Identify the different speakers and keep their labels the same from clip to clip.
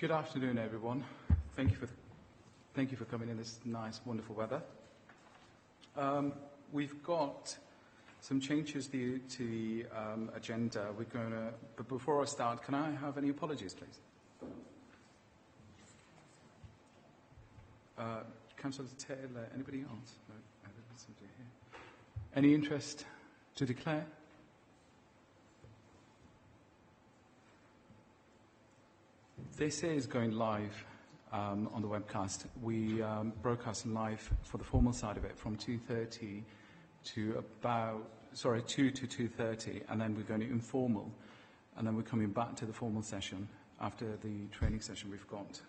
Speaker 1: Good afternoon, everyone. Thank you for coming in this nice, wonderful weather. We've got some changes to the agenda. But before I start, can I have any apologies, please? Councillor Taylor, anybody else? No, I don't see somebody here. Any interest to declare? This is going live on the webcast. We broadcast live for the formal side of it from 2:30 to 2 to 2:30, and then we're going to informal, and then we're coming back to the formal session after the training session we've got.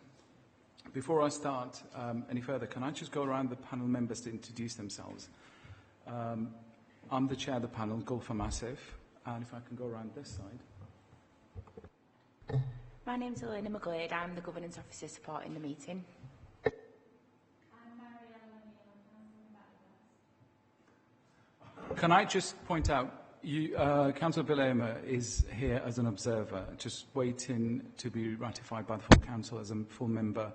Speaker 1: Before I start any further, can I just go around the panel members to introduce themselves? I'm the chair of the panel, Gulfa Massif, and if I can go around this side.
Speaker 2: My name's Elena McGlade. I'm the Governance Officer supporting the meeting.
Speaker 1: Can I just point out, Councillor Bilema is here as an observer, just waiting to be ratified by the full council as a full member,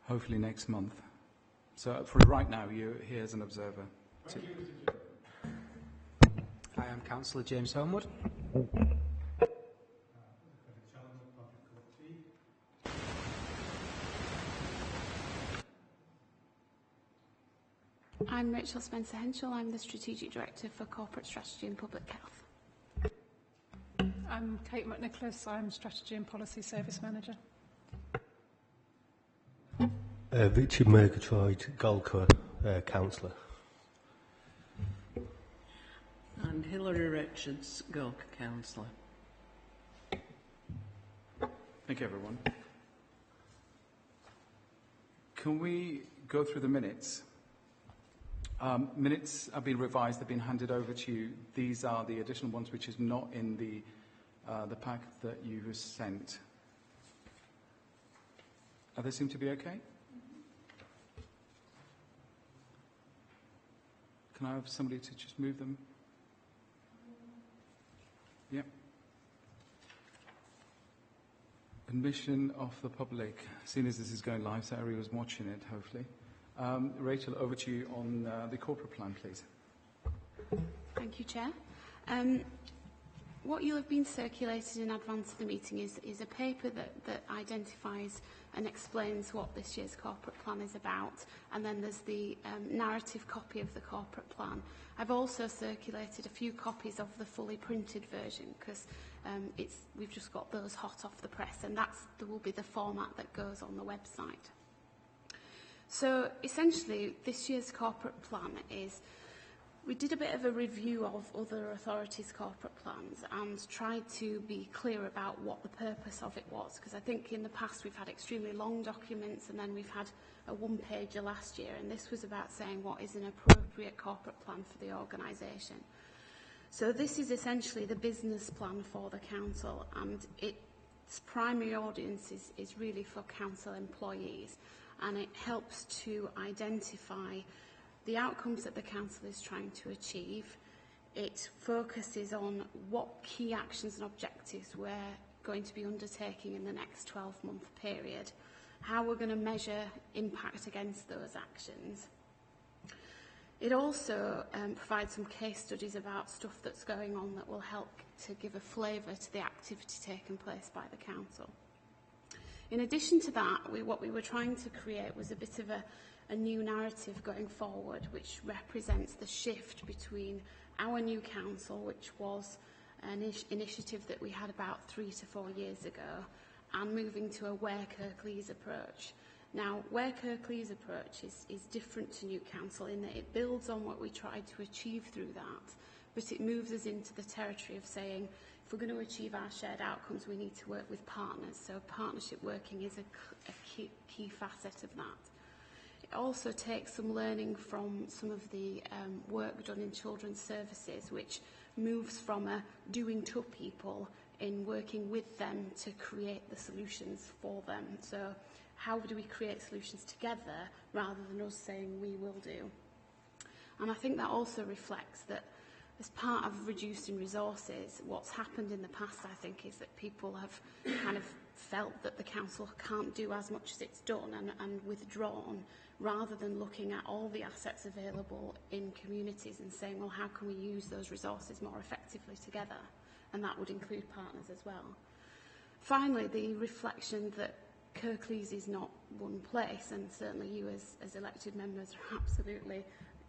Speaker 1: hopefully next month. So for right now, you're here as an observer.
Speaker 3: Hi, I'm Councillor James Homewood.
Speaker 4: I'm Rachel Spencer-Henschel. I'm the Strategic Director for Corporate Strategy and Public Health.
Speaker 5: I'm Kate McNicholas. I'm Strategy and Policy Service Manager.
Speaker 6: Richard Murgatroyd, Golka, Councillor.
Speaker 7: And Hilary Richards, Golka Councillor.
Speaker 1: Thank you, everyone. Can we go through the minutes? Minutes have been revised, they've been handed over to you. These are the additional ones which is not in the pack that you were sent. They seem to be okay? Can I have somebody to just move them? Yep. Admission of the public. Seeing as this is going live, so everyone's watching it, hopefully. Rachel, over to you on the corporate plan, please.
Speaker 4: Thank you, Chair. What you'll have been circulated in advance of the meeting is a paper that identifies and explains what this year's corporate plan is about, and then there's the narrative copy of the corporate plan. I've also circulated a few copies of the fully printed version because we've just got those hot off the press, and there will be the format that goes on the website. So essentially, this year's corporate plan we did a bit of a review of other authorities' corporate plans and tried to be clear about what the purpose of it was, because I think in the past we've had extremely long documents and then we've had a one-pager last year, and this was about saying what is an appropriate corporate plan for the organisation. So this is essentially the business plan for the council, and its primary audience is really for council employees, and it helps to identify the outcomes that the council is trying to achieve. It focuses on what key actions and objectives we're going to be undertaking in the next 12-month period, how we're going to measure impact against those actions. It also provides some case studies about stuff that's going on that will help to give a flavour to the activity taking place by the council. In addition to that, what we were trying to create was a bit of a new narrative going forward, which represents the shift between our new council, which was an initiative that we had about 3 to 4 years ago, and moving to a Where Kirklees approach. Now, Where Kirklees approach is different to new council in that it builds on what we tried to achieve through that, but it moves us into the territory of saying, if we're going to achieve our shared outcomes, we need to work with partners. So partnership working is a key facet of that. It also takes some learning from some of the work done in children's services, which moves from a doing to people in working with them to create the solutions for them. So how do we create solutions together rather than us saying we will do? And I think that also reflects that as part of reducing resources, what's happened in the past, I think, is that people have kind of felt that the council can't do as much as it's done and withdrawn, rather than looking at all the assets available in communities and saying, well, how can we use those resources more effectively together? And that would include partners as well. Finally, the reflection that Kirklees is not one place, and certainly you as elected members are absolutely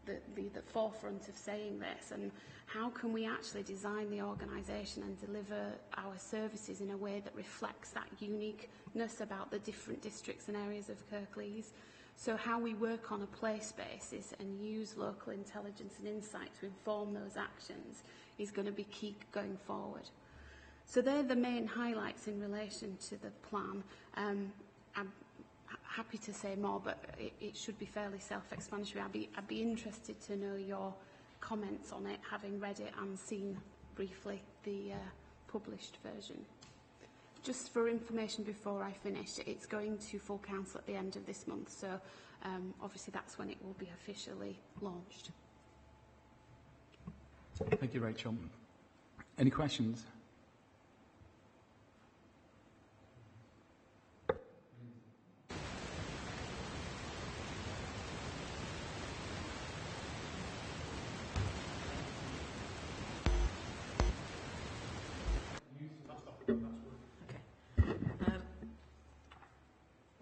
Speaker 4: the forefront of saying this, and how can we actually design the organisation and deliver our services in a way that reflects that uniqueness about the different districts and areas of Kirklees. So how we work on a place basis and use local intelligence and insight to inform those actions is going to be key going forward. So they're the main highlights in relation to the plan. I'm happy to say more, but it should be fairly self-explanatory. I'd be interested to know your comments on it, having read it and seen briefly the published version. Just for information before I finish, it's going to full council at the end of this month, so obviously that's when it will be officially launched.
Speaker 1: Thank you, Rachel. Any questions?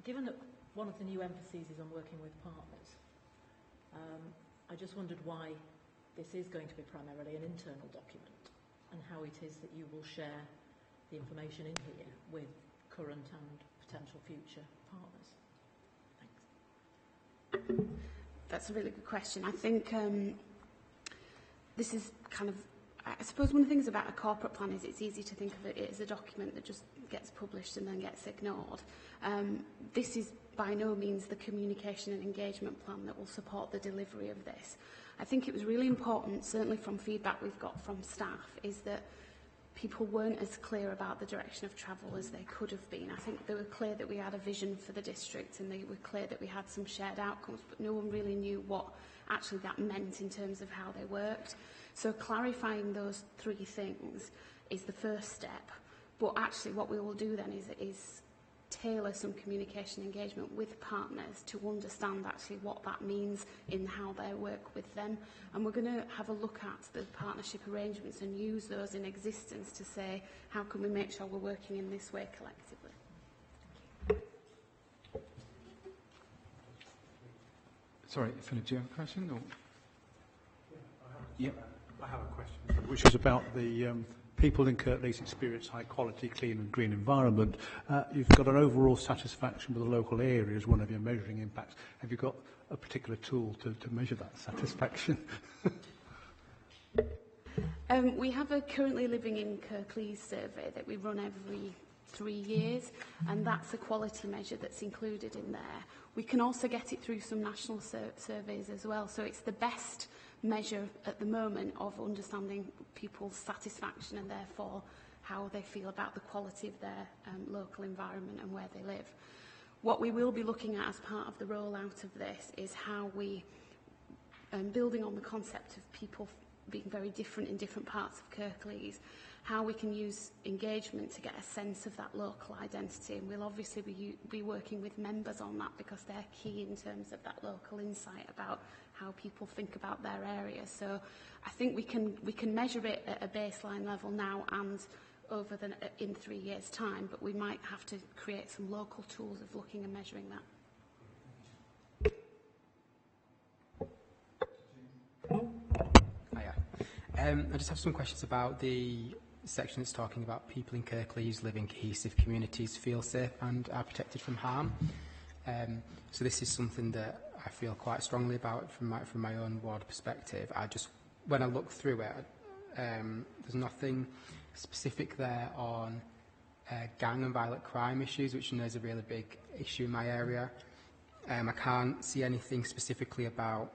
Speaker 8: Given that one of the new emphases is on working with partners, I just wondered why this is going to be primarily an internal document and how it is that you will share the information in here with current and potential future partners. Thanks.
Speaker 4: That's a really good question. I think this is kind of, I suppose one of the things about a corporate plan is it's easy to think of it as a document that just gets published and then gets ignored. This is by no means the communication and engagement plan that will support the delivery of this. I think it was really important, certainly from feedback we've got from staff, is that people weren't as clear about the direction of travel as they could have been. I think they were clear that we had a vision for the district and they were clear that we had some shared outcomes, but no one really knew what actually that meant in terms of how they worked. So clarifying those three things is the first step. But actually what we will do then is tailor some communication engagement with partners to understand actually what that means in how they work with them. And we're going to have a look at the partnership arrangements and use those in existence to say, how can we make sure we're working in this way collectively?
Speaker 1: Sorry, Philip, do you have a question? Or?
Speaker 9: Yeah, I have a question, which is about the people in Kirklees experience high quality, clean and green environment. You've got an overall satisfaction with the local area as one of your measuring impacts. Have you got a particular tool to measure that satisfaction?
Speaker 4: We have a currently living in Kirklees survey that we run every 3 years, and that's a quality measure that's included in there. We can also get it through some national surveys as well, so it's the best measure at the moment of understanding people's satisfaction and therefore how they feel about the quality of their local environment and where they live. What we will be looking at as part of the rollout of this is how we, building on the concept of people being very different in different parts of Kirklees, how we can use engagement to get a sense of that local identity. And we'll obviously be working with members on that because they're key in terms of that local insight about how people think about their area. So I think we can measure it at a baseline level now and over in 3 years' time, but we might have to create some local tools of looking and measuring that.
Speaker 3: Hiya. I just have some questions about the section that's talking about people in Kirklees live in cohesive communities, feel safe and are protected from harm. So this is something that I feel quite strongly about from my own ward perspective. When I look through it, there's nothing specific there on gang and violent crime issues, which I know is a really big issue in my area. I can't see anything specifically about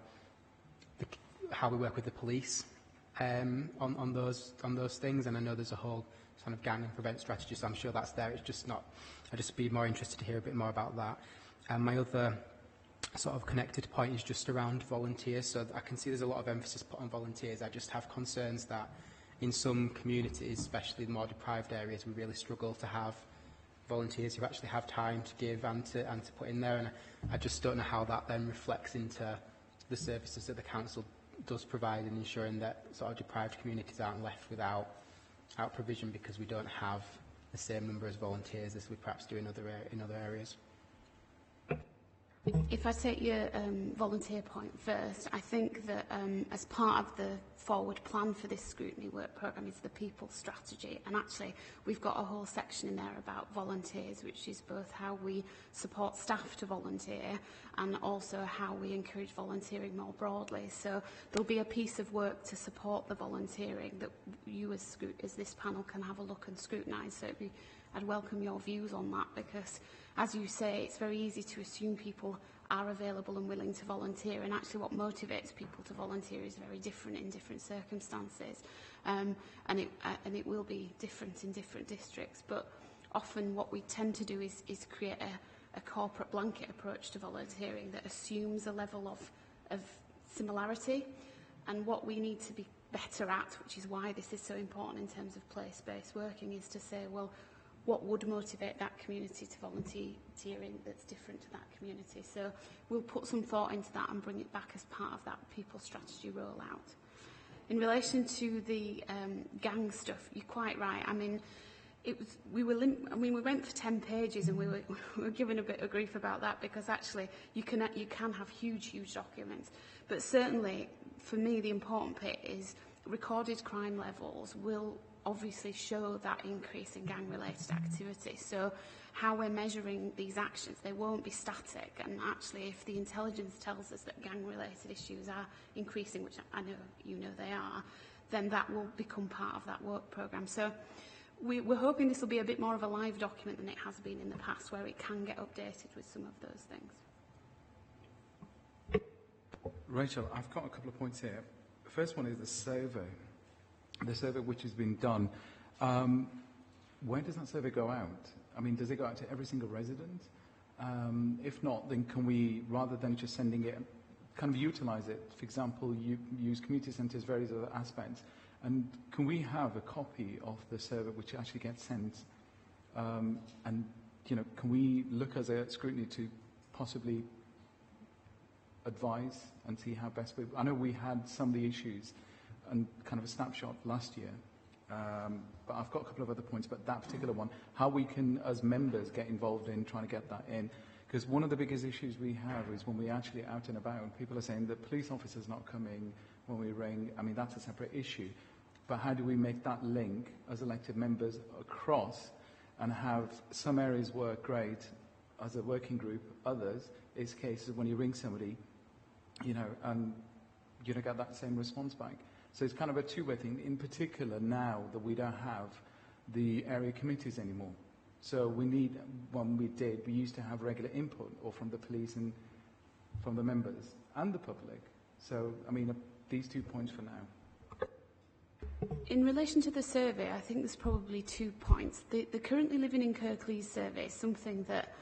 Speaker 3: how we work with the police on those things, and I know there's a whole kind of gang and prevent strategy, so I'm sure that's there. It's just not. I'd just be more interested to hear a bit more about that. And my other sort of connected point is just around volunteers. So I can see there's a lot of emphasis put on volunteers. I just have concerns that in some communities, especially the more deprived areas, we really struggle to have volunteers who actually have time to give and to put in there, and I just don't know how that then reflects into the services that the council does provide in ensuring that sort of deprived communities aren't left without provision because we don't have the same number of volunteers as we perhaps do in other areas.
Speaker 4: If I take your volunteer point first, I think that as part of the forward plan for this scrutiny work programme is the people strategy, and actually we've got a whole section in there about volunteers, which is both how we support staff to volunteer and also how we encourage volunteering more broadly. So there'll be a piece of work to support the volunteering that you as this panel can have a look and scrutinise. So I'd welcome your views on that, because as you say, it's very easy to assume people are available and willing to volunteer, and actually what motivates people to volunteer is very different in different circumstances, and it will be different in different districts. But often what we tend to do is create a corporate blanket approach to volunteering that assumes a level of similarity, and what we need to be better at, which is why this is so important in terms of place-based working, is to say, well, what would motivate that community to volunteering that's different to that community. So we'll put some thought into that and bring it back as part of that people strategy rollout. In relation to the gang stuff, you're quite right. I mean, we went for 10 pages and we were given a bit of grief about that, because actually you can have huge documents. But certainly, for me, the important bit is recorded crime levels will obviously show that increase in gang-related activity. So how we're measuring these actions, they won't be static. And actually, if the intelligence tells us that gang-related issues are increasing, which I know you know they are, then that will become part of that work programme. So we're hoping this will be a bit more of a live document than it has been in the past, where it can get updated with some of those things.
Speaker 1: Rachel, I've got a couple of points here. The first one is the survey. The survey which has been done, where does that survey go out? I mean, does it go out to every single resident? If not, then can we, rather than just sending it, kind of utilise it? For example, use community centres, various other aspects. And can we have a copy of the survey which actually gets sent? And, you know, can we look as a scrutiny to possibly advise and see how best we... I know we had some of the issues and kind of a snapshot last year, but I've got a couple of other points, but that particular one, how we can, as members, get involved in trying to get that in. Because one of the biggest issues we have is when we're actually out and about, and people are saying that police officers not coming when we ring. I mean, that's a separate issue. But how do we make that link as elected members across and have some areas work great as a working group, others, is cases when you ring somebody, you know, and you don't get that same response back. So it's kind of a two-way thing, in particular now that we don't have the area committees anymore. So we need, when we used to have regular input, or from the police and from the members and the public. So, I mean, these 2 points for now.
Speaker 4: In relation to the survey, I think there's probably 2 points. The currently living in Kirklees survey is something that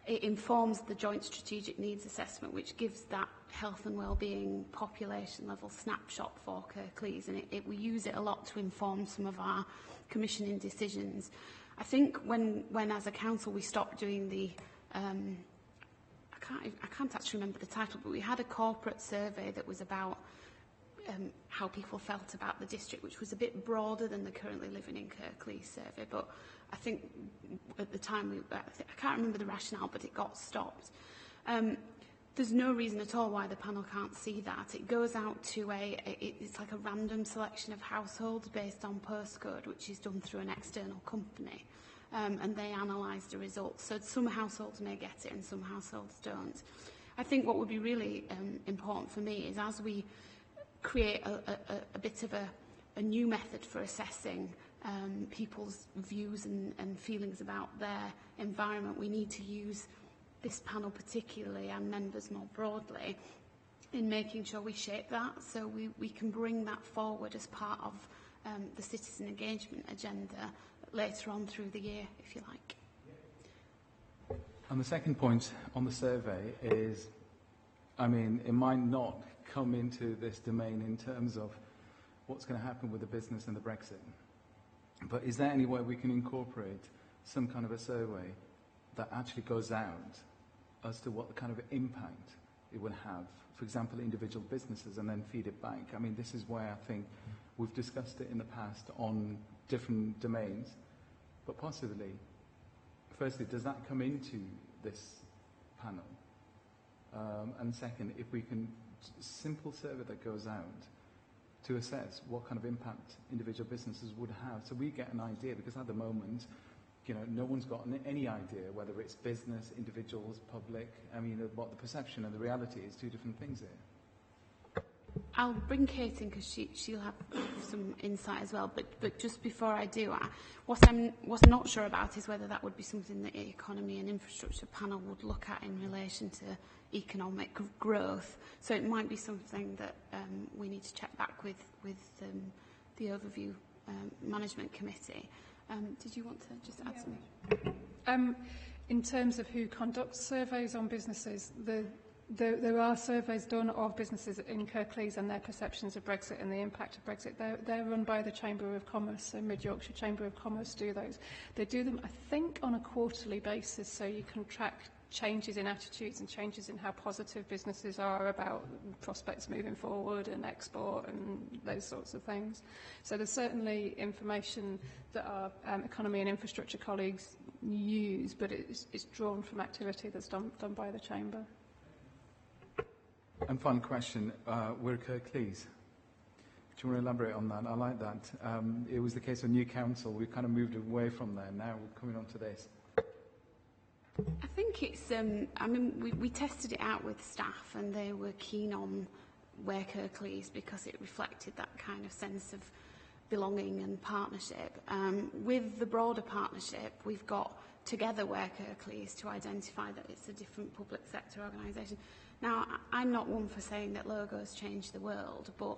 Speaker 4: it informs the joint strategic needs assessment, which gives that health and wellbeing population level snapshot for Kirklees, and we use it a lot to inform some of our commissioning decisions. I think when as a council we stopped doing the I can't actually remember the title, but we had a corporate survey that was about how people felt about the district, which was a bit broader than the currently living in Kirklees survey. But I think at the time, I can't remember the rationale, but it got stopped. There's no reason at all why the panel can't see that. It goes out to it's like a random selection of households based on postcode, which is done through an external company. And they analyse the results. So some households may get it and some households don't. I think what would be really important for me is, as we create a bit of a new method for assessing people's views and feelings about their environment, we need to use this panel particularly, and members more broadly, in making sure we shape that, so we can bring that forward as part of the citizen engagement agenda later on through the year, if you like.
Speaker 1: And the second point on the survey is, I mean, it might not come into this domain in terms of what's going to happen with the business and the Brexit, but is there any way we can incorporate some kind of a survey that actually goes out as to what the kind of impact it would have, for example, individual businesses, and then feed it back. I mean, this is where I think we've discussed it in the past on different domains, but possibly, firstly, does that come into this panel? And second, if we can, simple survey that goes out to assess what kind of impact individual businesses would have, so we get an idea, because at the moment, you know, no one's got any idea whether it's business, individuals, public. I mean, what the perception and the reality is two different things here.
Speaker 4: I'll bring Kate in because she'll have some insight as well. But just before I do, what I'm not sure about is whether that would be something that the Economy and Infrastructure panel would look at in relation to economic growth. So it might be something that we need to check back with the Overview Management Committee. Did you want to just add something?
Speaker 5: In terms of who conducts surveys on businesses, there are surveys done of businesses in Kirklees and their perceptions of Brexit and the impact of Brexit. They're run by the Chamber of Commerce, so Mid Yorkshire Chamber of Commerce do those. They do them, I think, on a quarterly basis, so you can track changes in attitudes and changes in how positive businesses are about prospects moving forward and export and those sorts of things. So there's certainly information that our economy and infrastructure colleagues use, but it's drawn from activity that's done by the Chamber.
Speaker 1: And final question, we're Kirklees. Do you want to elaborate on that? I like that. It was the case of New Council. We've kind of moved away from there. Now we're coming on to this.
Speaker 4: I think it's, I mean, we tested it out with staff and they were keen on Where Kirklees because it reflected that kind of sense of belonging and partnership. With the broader partnership, we've got together Where Kirklees to identify that it's a different public sector organisation. Now, I'm not one for saying that logos change the world, but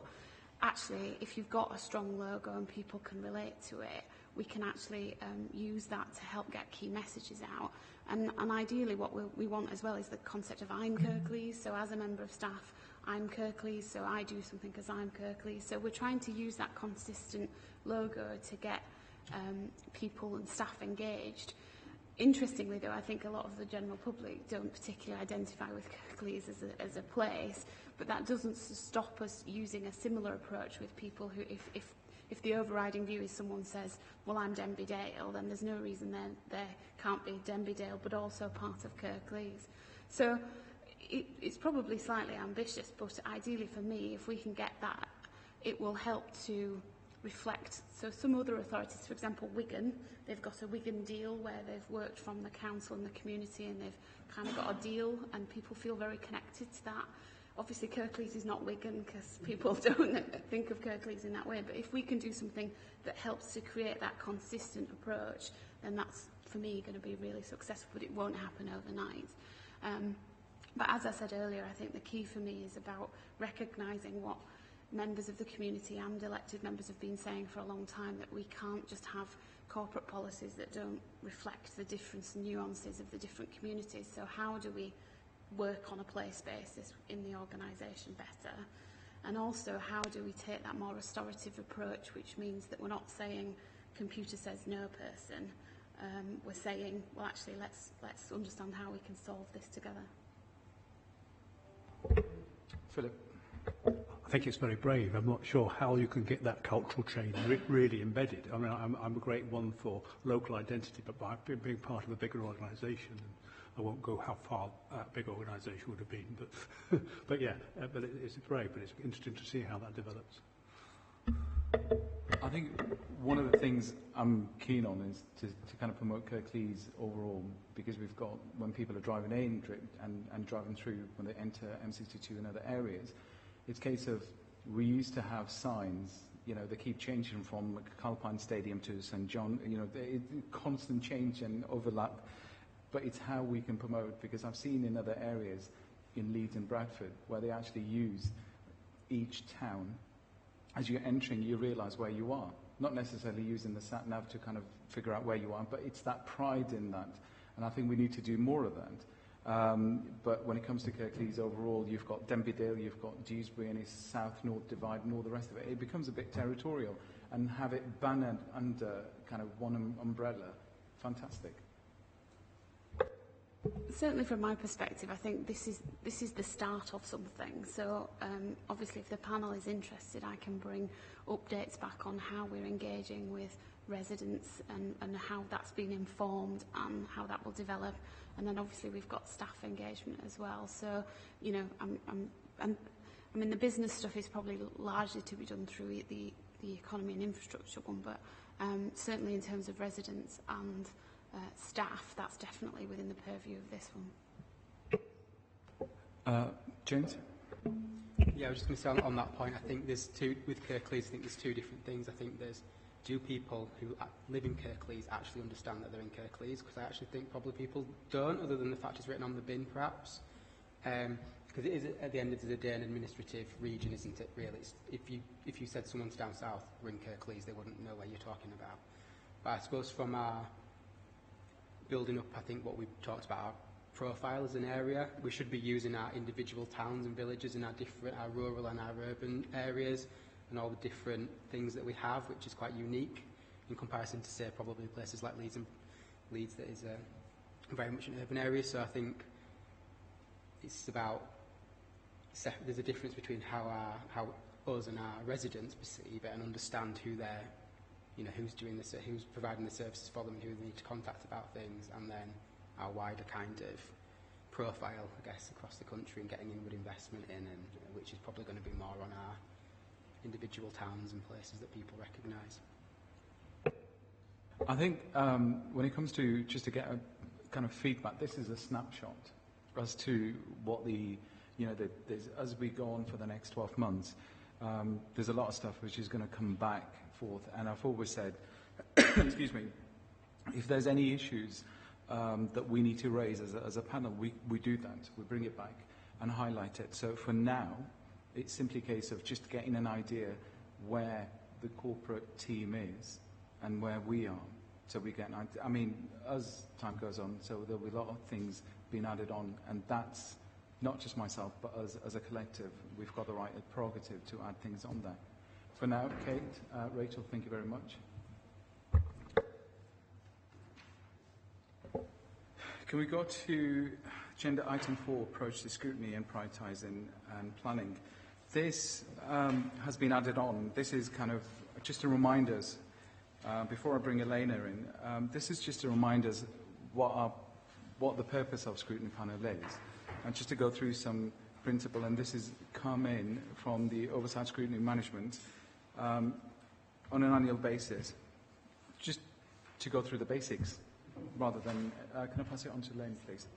Speaker 4: actually, if you've got a strong logo and people can relate to it, we can actually use that to help get key messages out. And ideally what we want as well is the concept of I'm Kirklees. So as a member of staff, I'm Kirklees, so I do something because I'm Kirklees. So we're trying to use that consistent logo to get people and staff engaged. Interestingly, though, I think a lot of the general public don't particularly identify with Kirklees as a place, but that doesn't stop us using a similar approach with people who, if the overriding view is someone says, well, I'm Denby Dale, then there's no reason there can't be Denby Dale, but also part of Kirklees. So it's probably slightly ambitious, but ideally for me, if we can get that, it will help to reflect. So some other authorities, for example, Wigan, they've got a Wigan deal where they've worked from the council and the community and they've kind of got a deal and people feel very connected to that. Obviously, Kirklees is not Wigan because people don't think of Kirklees in that way. But if we can do something that helps to create that consistent approach, then that's, for me, going to be really successful. But it won't happen overnight. But as I said earlier, I think the key for me is about recognising what members of the community and elected members have been saying for a long time, that we can't just have corporate policies that don't reflect the difference and nuances of the different communities. So how do we work on a place basis in the organisation better? And also, how do we take that more restorative approach, which means that we're not saying computer says no person, we're saying, well, actually, let's understand how we can solve this together.
Speaker 1: Philip.
Speaker 9: I think it's very brave. I'm not sure how you can get that cultural change really embedded. I mean, I'm a great one for local identity, but by being part of a bigger organisation, I won't go how far that big organisation would have been, but yeah, but it's brave, but it's interesting to see how that develops.
Speaker 1: I think one of the things I'm keen on is to kind of promote Kirklees overall, because we've got, when people are driving in and driving through, when they enter M62 and other areas, it's a case of, we used to have signs, you know, they keep changing from Calpine Stadium to St John, you know, constant change and overlap, but it's how we can promote, because I've seen in other areas, in Leeds and Bradford, where they actually use each town. As you're entering, you realise where you are, not necessarily using the sat-nav to kind of figure out where you are, but it's that pride in that, and I think we need to do more of that. But when it comes to Kirklees overall, you've got Denby Dale, you've got Dewsbury and its south-north divide and all the rest of it. It becomes a bit territorial, and have it bannered under kind of one umbrella fantastic.
Speaker 4: Certainly from my perspective, I think this is the start of something. So obviously if the panel is interested, I can bring updates back on how we're engaging with residents and how that's been informed and how that will develop. And then obviously we've got staff engagement as well. So, you know, I mean, the business stuff is probably largely to be done through the economy and infrastructure one, but certainly in terms of residents and staff, that's definitely within the purview of this one.
Speaker 1: James?
Speaker 3: Yeah, I was just going to say on that point, I think there's with Kirklees, I think there's two different things. I think there's, do people who live in Kirklees actually understand that they're in Kirklees? Because I actually think probably people don't, other than the fact it's written on the bin, perhaps. Because it is, at the end of the day, an administrative region, isn't it, really? It's, if you said someone's down south, we're in Kirklees, they wouldn't know where you're talking about. But I suppose from our building up, I think what we've talked about, our profile as an area, we should be using our individual towns and villages and our rural and our urban areas and all the different things that we have, which is quite unique in comparison to, say, probably places like Leeds that is very much an urban area. So I think it's about, there's a difference between how us and our residents perceive it and understand who they're, you know, who's providing the services for them and who they need to contact about things, and then our wider kind of profile, I guess, across the country and getting inward investment in, and which is probably going to be more on our individual towns and places that people recognise.
Speaker 1: I think when it comes to just to get a kind of feedback, this is a snapshot as to what the, you know, as we go on for the next 12 months, there's a lot of stuff which is going to come back forth, and I've always said, excuse me, if there's any issues that we need to raise as a panel, we do that. We bring it back and highlight it. So for now, it's simply a case of just getting an idea where the corporate team is and where we are. So we get an idea. I mean, as time goes on, so there'll be a lot of things being added on, and that's not just myself, but as a collective, we've got the right prerogative to add things on there. For now, Kate, Rachel, thank you very much. Can we go to agenda item 4, approach to scrutiny and prioritising and planning? This has been added on. This is kind of just to remind us, before I bring Elena in, this is just to remind us what the purpose of scrutiny panel is. And just to go through some principle, and this has come in from the oversight scrutiny management on an annual basis, just to go through the basics, rather than, can I pass it on to Elaine, please?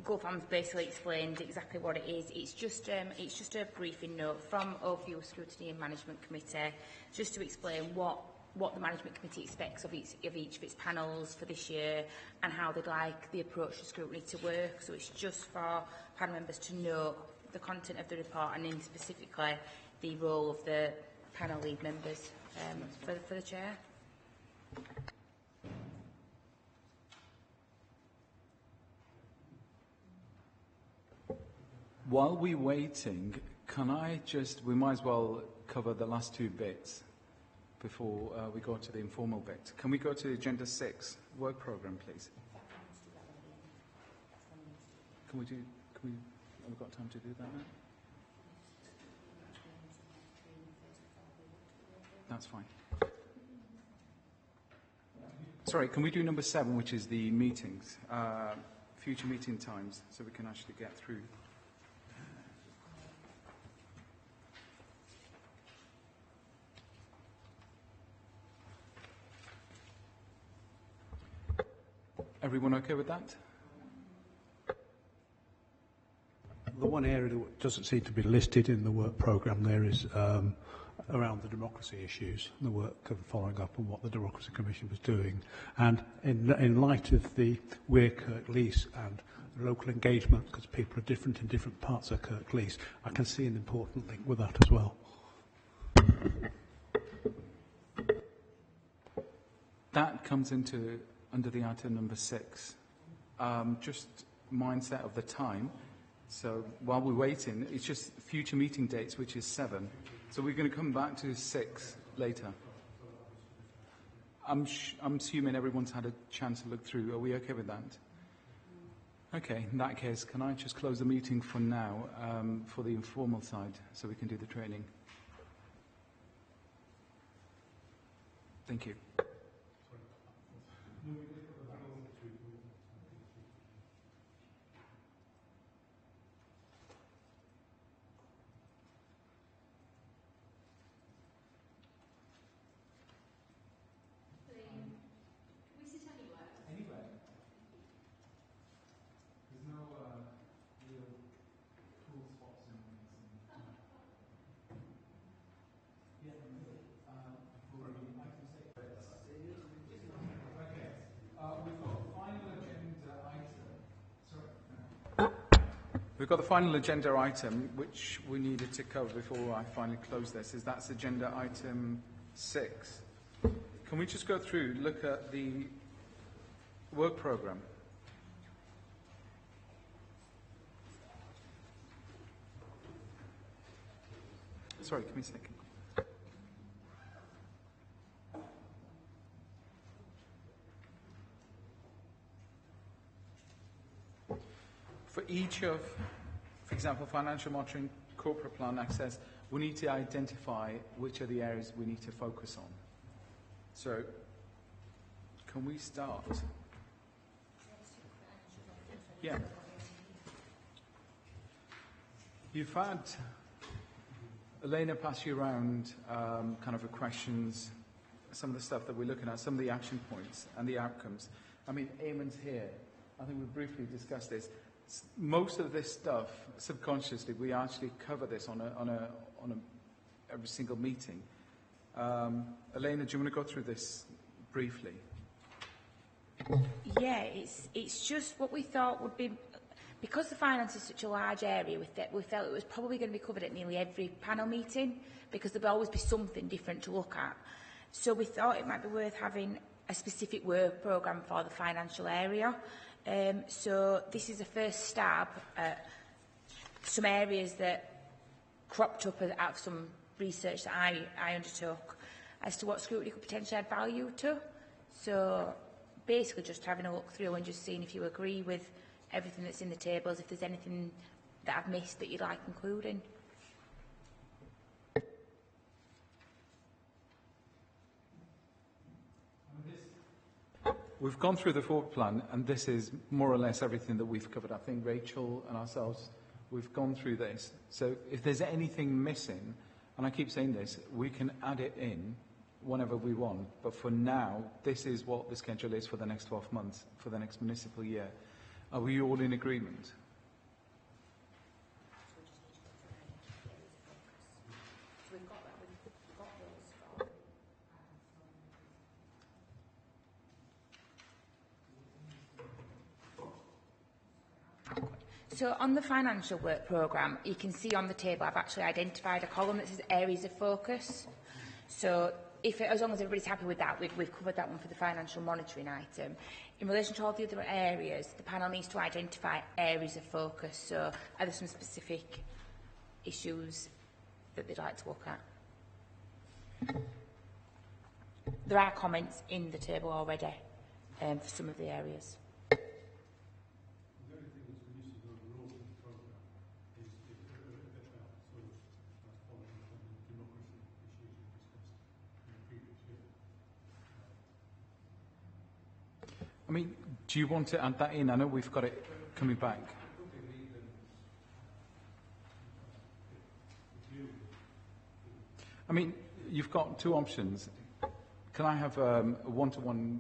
Speaker 2: GoFam's basically explained exactly what it is. It's just a briefing note from Overview Scrutiny and Management Committee, just to explain what the Management Committee expects of each of its panels for this year and how they'd like the approach to scrutiny to work. So it's just for panel members to know the content of the report and then specifically the role of the panel lead members for the chair.
Speaker 1: While we're waiting, we might as well cover the last two bits before we go to the informal bit. Can we go to agenda 6, work programme, please? Have we got time to do that now? That's fine. Sorry, can we do number 7, which is the meetings, future meeting times, so we can actually get through? Everyone okay with that?
Speaker 9: The one area that doesn't seem to be listed in the work programme there is around the democracy issues, the work of following up on what the Democracy Commission was doing. And in light of the We're Kirklees and local engagement, because people are different in different parts of Kirklees, I can see an important link with that as well.
Speaker 1: That comes under the item number 6. Just mindset of the time. So while we're waiting, it's just future meeting dates, which is 7. So we're going to come back to 6 later. I'm assuming everyone's had a chance to look through. Are we okay with that? Okay, in that case, can I just close the meeting for now for the informal side so we can do the training? Thank you. We've got the final agenda item, which we needed to cover before I finally close this. That's agenda item 6. Can we just go through, look at the work programme? Sorry, give me a second. For each of, for example, financial monitoring, corporate plan access, we need to identify which are the areas we need to focus on. So, can we start? Yeah. You've had Elena pass you around kind of the questions, some of the stuff that we're looking at, some of the action points and the outcomes. I mean, Eamon's here. I think we briefly discussed this. Most of this stuff, subconsciously, we actually cover this on every single meeting. Elena, do you want to go through this briefly?
Speaker 2: Yeah, it's just what we thought would be, because the finance is such a large area, we felt it was probably going to be covered at nearly every panel meeting, because there will always be something different to look at. So we thought it might be worth having a specific work programme for the financial area. So this is a first stab at some areas that cropped up out of some research that I undertook as to what Scrutiny could potentially add value to. So basically just having a look through and just seeing if you agree with everything that's in the tables, if there's anything that I've missed that you'd like including.
Speaker 1: We've gone through the forward plan, and this is more or less everything that we've covered. I think Rachel and ourselves, we've gone through this. So if there's anything missing, and I keep saying this, we can add it in whenever we want. But for now, this is what the schedule is for the next 12 months, for the next municipal year. Are we all in agreement?
Speaker 2: So on the financial work programme, you can see on the table I've actually identified a column that says areas of focus. So as long as everybody's happy with that, we've covered that one for the financial monitoring item. In relation to all the other areas, the panel needs to identify areas of focus. So are there some specific issues that they'd like to look at? There are comments in the table already for some of the areas.
Speaker 1: I mean, do you want to add that in? I know we've got it coming back. I mean, you've got two options. Can I have a one-to-one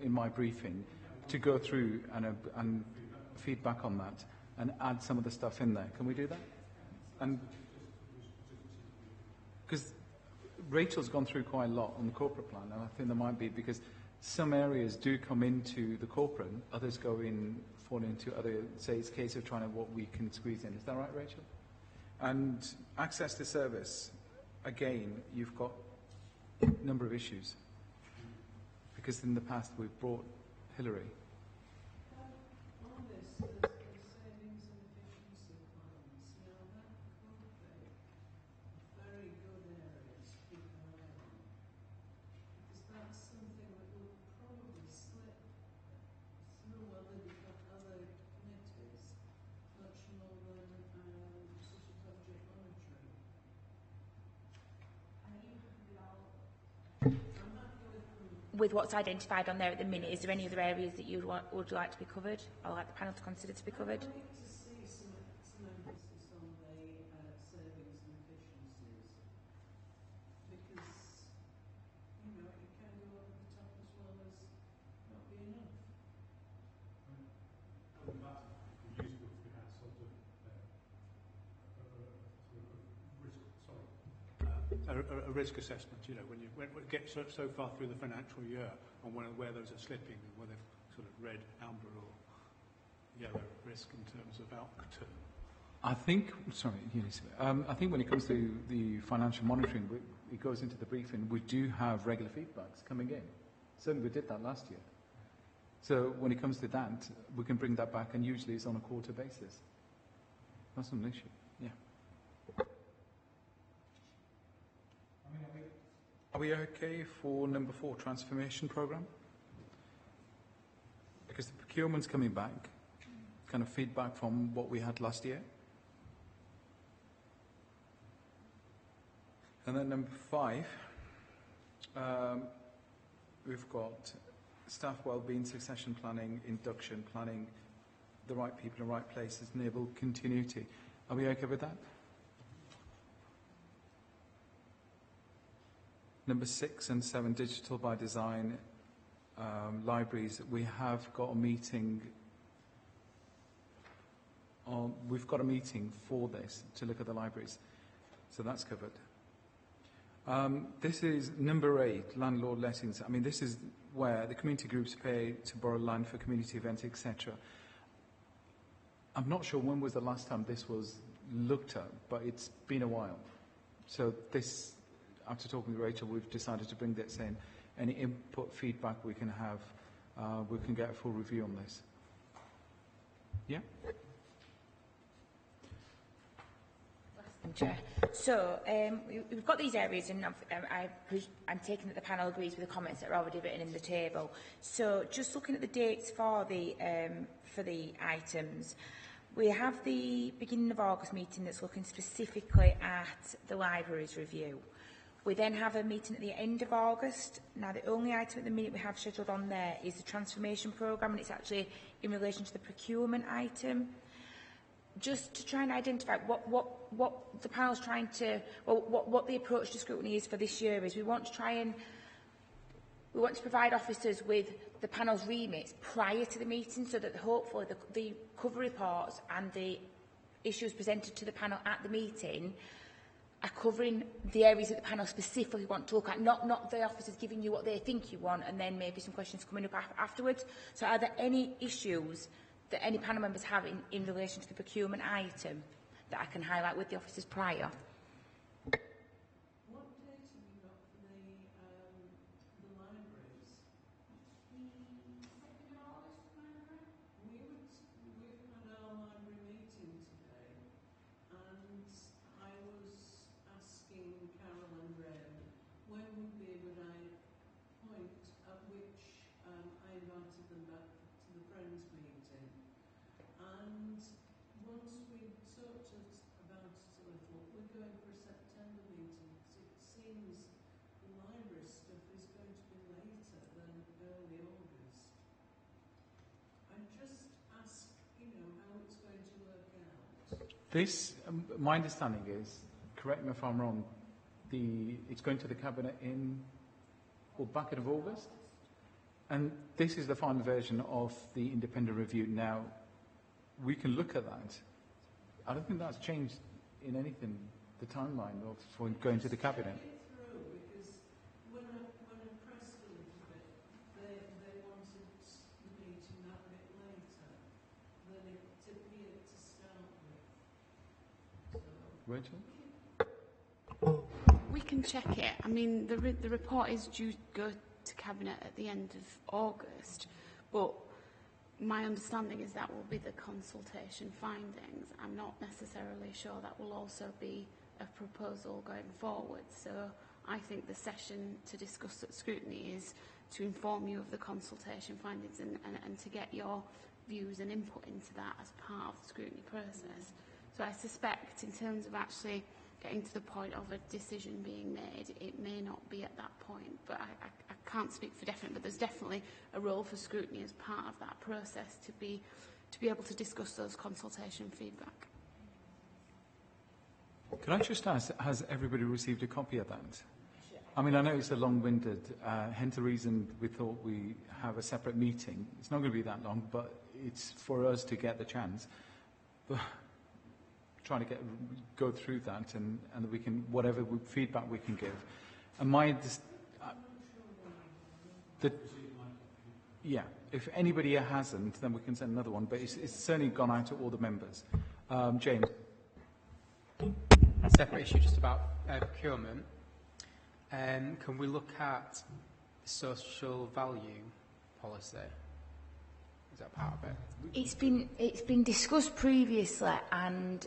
Speaker 1: in my briefing to go through and feedback on that and add some of the stuff in there? Can we do that? And because Rachel's gone through quite a lot on the corporate plan, and I think there might be, because some areas do come into the corporate, others fall into other, say it's a case of trying to what we can squeeze in. Is that right, Rachel? And access to service, again, you've got a number of issues. Because in the past we've brought Hillary.
Speaker 7: On this, there's savings and efficiency plans. Now that could be a very good area to keep an eye on. Because that's something
Speaker 2: with what's identified on there at the minute, is there any other areas that you would like to be covered, or like the panel to consider to be covered?
Speaker 7: I'd like to see some emphasis on the savings and efficiencies, because, you know, it can go over the top as well as not be enough.
Speaker 9: A risk assessment, you know, when you get so far through the financial year on where those are slipping and where they've sort of red, amber or yellow risk in terms of outcome.
Speaker 1: I think, sorry, Eunice, I think when it comes to the financial monitoring, it goes into the briefing, we do have regular feedbacks coming in. Certainly we did that last year. So when it comes to that, we can bring that back, and usually it's on a quarter basis. That's not an issue, yeah. Are we okay for number 4, transformation programme? Because the procurement's coming back, kind of feedback from what we had last year. And then number 5, we've got staff wellbeing, succession planning, induction planning, the right people in the right places, enable continuity. Are we okay with that? Number 6 and 7, digital by design, libraries. We have got a meeting. We've got a meeting for this to look at the libraries, so that's covered. This is number 8, landlord lettings. I mean, this is where the community groups pay to borrow land for community events, etc. I'm not sure when was the last time this was looked at, but it's been a while. So this, after talking to Rachel, we've decided to bring this in. Any input, feedback we can have, we can get a full review on this. Yeah?
Speaker 2: Chair. So we've got these areas, and I'm taking that the panel agrees with the comments that are already written in the table. So just looking at the dates for the items, we have the beginning of August meeting that's looking specifically at the libraries review. We then have a meeting at the end of August. Now, the only item at the minute we have scheduled on there is the transformation programme, and it's actually in relation to the procurement item. Just to try and identify what the panel's trying to, well, what the approach to scrutiny is for this year is we want to provide officers with the panel's remits prior to the meeting, so that hopefully the cover reports and the issues presented to the panel at the meeting are covering the areas that the panel specifically want to look at, not the officers giving you what they think you want and then maybe some questions coming up afterwards. So are there any issues that any panel members have in relation to the procurement item that I can highlight with the officers prior?
Speaker 7: What date have you got for the libraries? We've had our library meeting today, and I was asking Carol and Graham when would be a good point at which I invited them back to the Friends meeting. And once we talked about it a little, we're going for a September meeting, because it seems the library stuff is going to be later than early August. I just ask, you know, how it's going to work out.
Speaker 1: This, my understanding is, correct me if I'm wrong, it's going to the Cabinet back end of August? And this is the final version of the independent review. Now, we can look at that. I don't think that's changed in anything, the timeline for going to the Cabinet.
Speaker 7: Because when I pressed a little bit, they wanted the meeting that bit later than it appeared to start with. So.
Speaker 1: Rachel?
Speaker 4: We can check it. I mean, the report is due to go to Cabinet at the end of August, but my understanding is that will be the consultation findings. I'm not necessarily sure that will also be a proposal going forward. So I think the session to discuss at scrutiny is to inform you of the consultation findings and to get your views and input into that as part of the scrutiny process. So I suspect in terms of actually getting to the point of a decision being made, it may not be at that point, but I can't speak for definite, but there's definitely a role for scrutiny as part of that process to be able to discuss those consultation feedback.
Speaker 1: Could I just ask, has everybody received a copy of that? I mean, I know it's a long-winded, hence the reason we thought we have a separate meeting. It's not going to be that long, but it's for us to get the chance. But trying to go through that and we can, whatever feedback we can give. And yeah, if anybody hasn't, then we can send another one, but it's certainly gone out to all the members. James.
Speaker 3: A separate issue just about procurement. Can we look at social value policy? Is that part of it?
Speaker 2: It's been discussed previously, and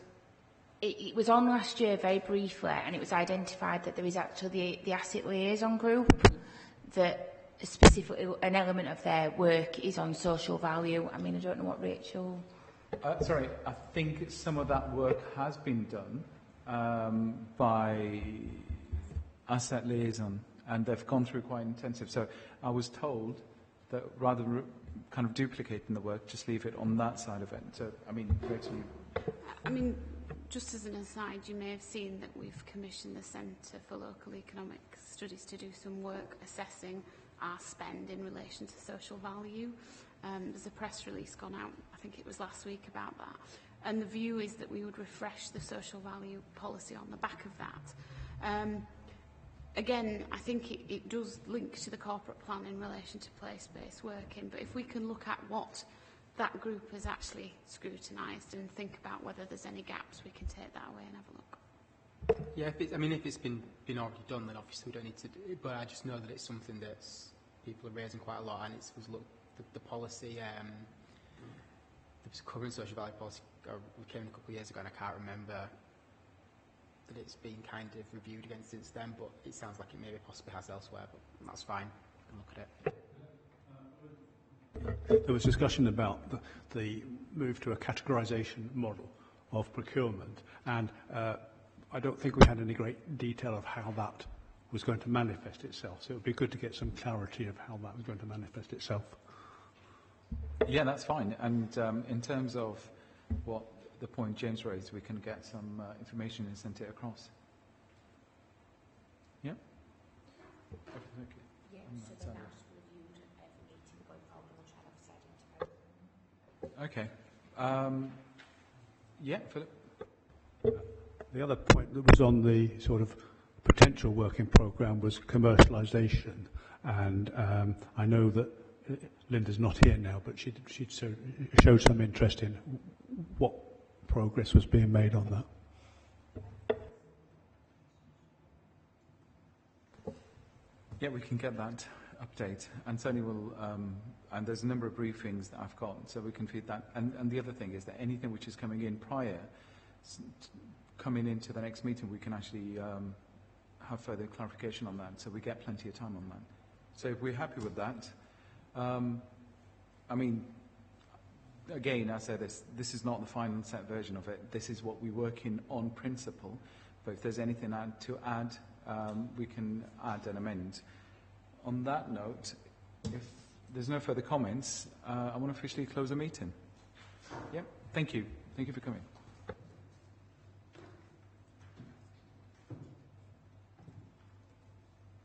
Speaker 2: it was on last year very briefly, and it was identified that there is actually the asset liaison group that specifically an element of their work is on social value. I mean, I don't know what Rachel.
Speaker 1: Sorry, I think some of that work has been done by asset liaison, and they've gone through quite intensive. So I was told that rather than kind of duplicating the work, just leave it on that side of it. So, I mean, Rachel.
Speaker 4: I mean, just as an aside, you may have seen that we've commissioned the Centre for Local Economic Studies to do some work assessing our spend in relation to social value. There's a press release gone out, I think it was last week, about that. And the view is that we would refresh the social value policy on the back of that. Again, I think it does link to the corporate plan in relation to place-based working, but if we can look at what that group has actually scrutinised and think about whether there's any gaps, we can take that away and have a look.
Speaker 3: Yeah, if it's been already done, then obviously we don't need to do it, but I just know that it's something that people are raising quite a lot, and the policy, the current social value policy came in a couple of years ago, and I can't remember that it's been kind of reviewed again since then, but it sounds like it maybe possibly has elsewhere, but that's fine. We can look at it.
Speaker 9: There was discussion about the move to a categorisation model of procurement, and I don't think we had any great detail of how that was going to manifest itself, so it would be good to get some clarity of how that was going to manifest itself.
Speaker 1: Yeah, that's fine. And in terms of what the point James raised, we can get some information and send it across. Yeah?
Speaker 2: Yeah, so then that's reviewed at every meeting going forward, and we'll try to have a set into
Speaker 1: Okay. Yeah, Philip?
Speaker 9: The other point that was on the sort of potential working programme was commercialisation, and I know that Linda's not here now, but she showed some interest in what progress was being made on that.
Speaker 1: Yeah, we can get that update, and certainly we'll, and there's a number of briefings that I've got, so we can feed that. And the other thing is that anything which is coming in prior, coming into the next meeting, we can actually have further clarification on that, so we get plenty of time on that. So if we're happy with that, I mean, again, I say this is not the final set version of it. This is what we're working on principle, but if there's anything to add, we can add and amend. On that note, if there's no further comments, I want to officially close the meeting. Yeah, thank you. Thank you for coming.